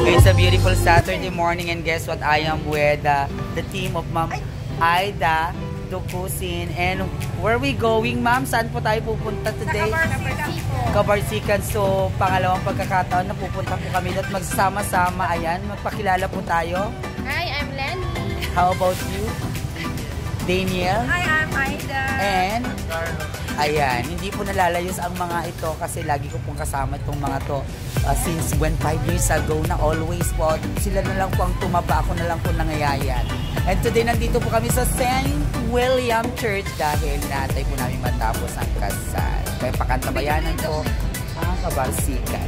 It's a beautiful Saturday morning and guess what? I am with the team of Ma'am Aida Dukusin. And where are we going, Ma'am? Saan po tayo pupunta today? Kabarsikan. So, pangalawang pagkakataon na pupunta po kami at magsama-sama. Ayan, magpakilala po tayo. Hi, I'm Lenny. How about you? Daniel? Hi, I'm Aida. And? Ayan, hindi po nalalayos ang mga ito kasi lagi ko pong kasama itong mga to. Since 5 years ago na always po, sila na lang po ang tumaba, ako na lang po nangayayan. And today, nandito po kami sa St. William Church dahil naantay po namin matapos ang kasal. Kaya pakantabayanan po ang kabarsikan.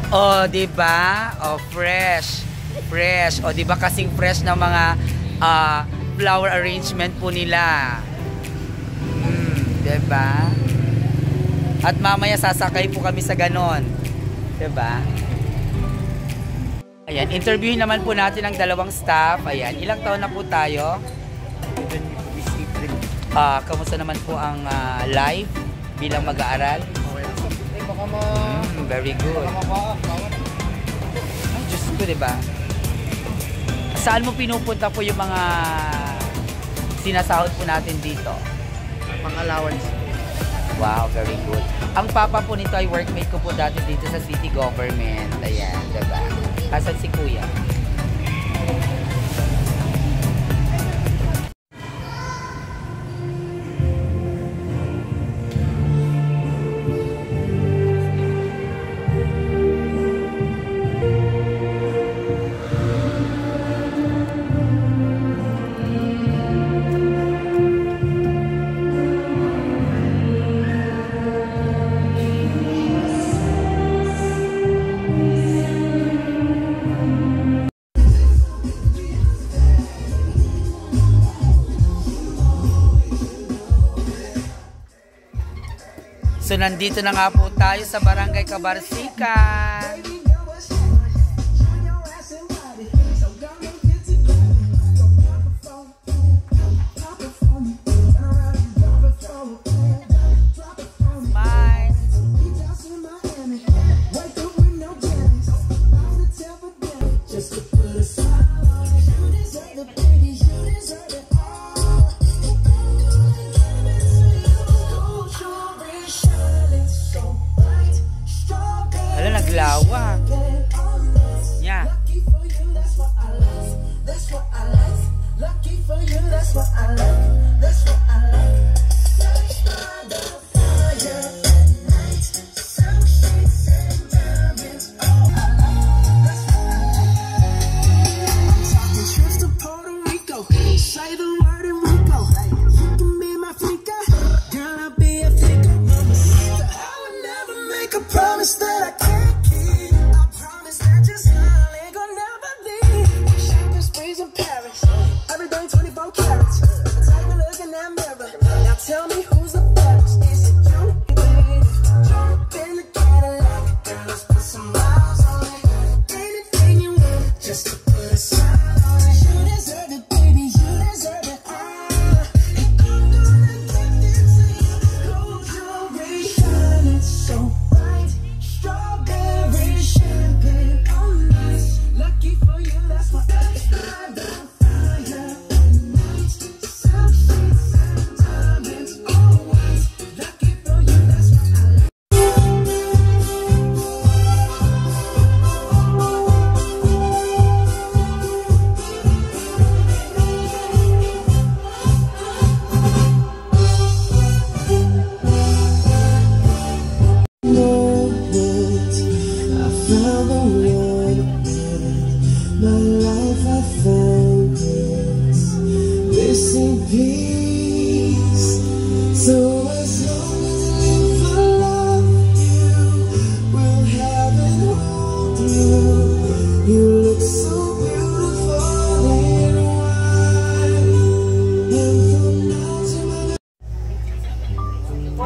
Oh, diba? Oh, fresh. Fresh. Oh, diba kasing fresh ng mga flower arrangement po nila. Diba? At mamaya sasakay po kami sa ganon. Diba? Ayan, interviewin naman po natin ang dalawang staff. Ayan, ilang taon na po tayo? Kamusta naman po ang life bilang mag-aaral? Very good. Ay, Diyos ko, diba? Saan mo pinupunta po yung mga sinasahod po natin dito? Pang-allowance. Wow, very good. Ang papa po nito ay workmate ko po dati dito sa city government. Ayan, diba? Asan si Kuya? So, nandito na nga po tayo sa Barangay Kabarsikan. Naglawa. Yeah. Promise that I can't keep. I promise that your smile ain't gonna never leave. Shopping sprees in Paris, every day 24 carats. Take a look in that mirror. Now tell me who's the best. Is it you, babe? Jump in the Cadillac, girl, let's put some miles on it. Anything you want, just to put a smile on it. You deserve it, baby. You deserve it. And I'm gonna give it to you. Gold jewelry shining so. Strawberry champagne on ice. Lucky for you, that's what I got. Fire night, silk sheets and diamonds always. Lucky for you, that's what I like.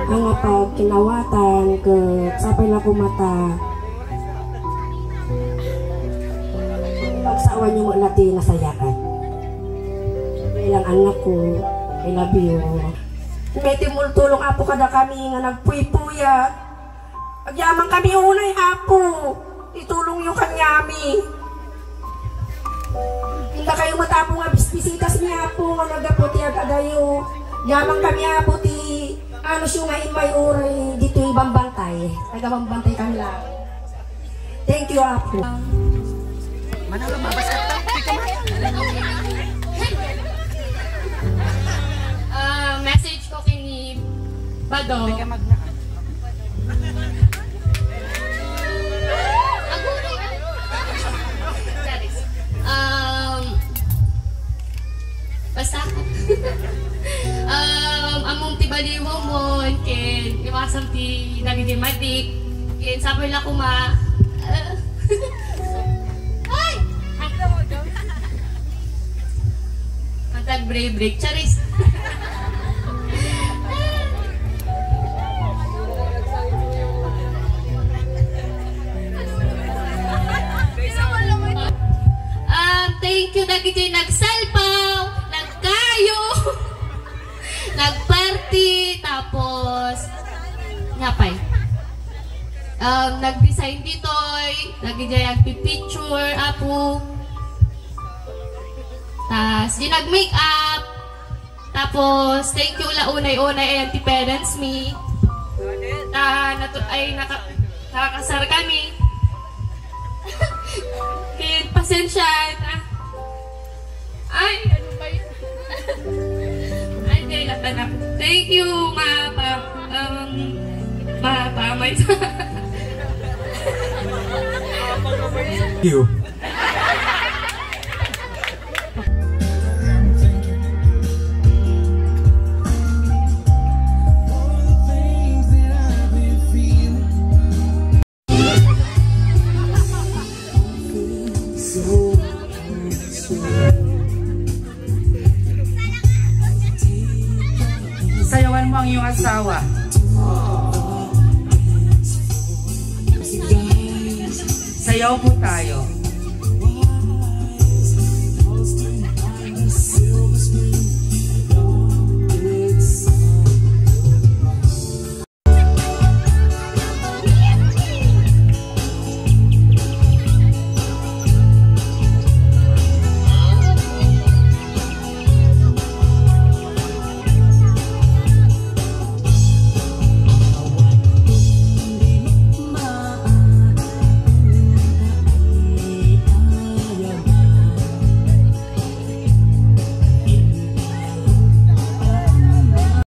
Ang pag kinawatan ke sapay na kumata pagsawa niyo mo natin nasayakan ilang anak ko I love you may timultulong apo kada kami nga nagpuy-puya agyaman kami unay apo itulong yung kanyami Hindi kayo matapong nga bisisitas niya po nga nagaputi agadayo. Yamang kami aputi. Ano siya nga imay uri dito ibang bantay. Nagabang-bantay kami lang. Thank you, Apo. Mana lumabas ka ta? Message ko kini Bado. Basta ako. Among tibaliwo mo, ken iwasan ti nagidimadik, ken sabi lang ko ma. Ay! Matag break, charis. Thank you dagiti nagsalpaw, nagkayo, nagparty, tapos napay. Nag-design ditoy, nagijay agpi-picture, apo. Tas, di nag-makeup. Tapos, thank you ula unay-unay ay anti-parents me. Nakakasar kami. Kaya pasensya. Ay, ano ba yun? Ay, di, natanap. Thank you, may you. Sayawan mo ang iyong asawa. Sayaw po tayo.